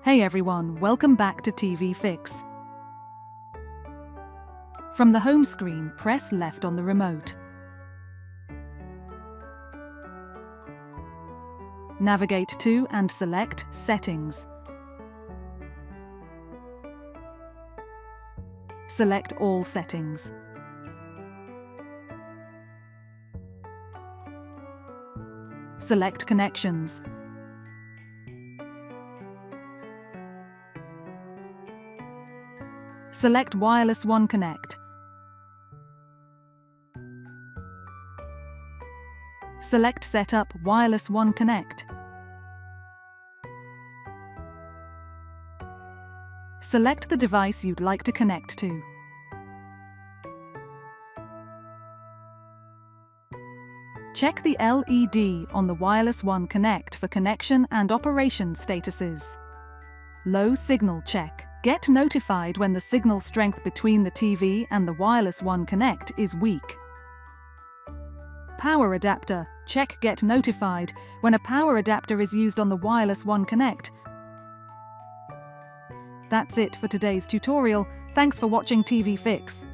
Hey everyone, welcome back to TV Fix. From the home screen, press left on the remote. Navigate to and select Settings. Select all settings. Select Connections. Select Wireless One Connect. Select Setup Wireless One Connect. Select the device you'd like to connect to. Check the LED on the Wireless One Connect for connection and operation statuses. Low signal check. Get notified when the signal strength between the TV and the Wireless One Connect is weak. Power adapter. Check Get notified when a power adapter is used on the Wireless One Connect. That's it for today's tutorial. Thanks for watching TV Fix.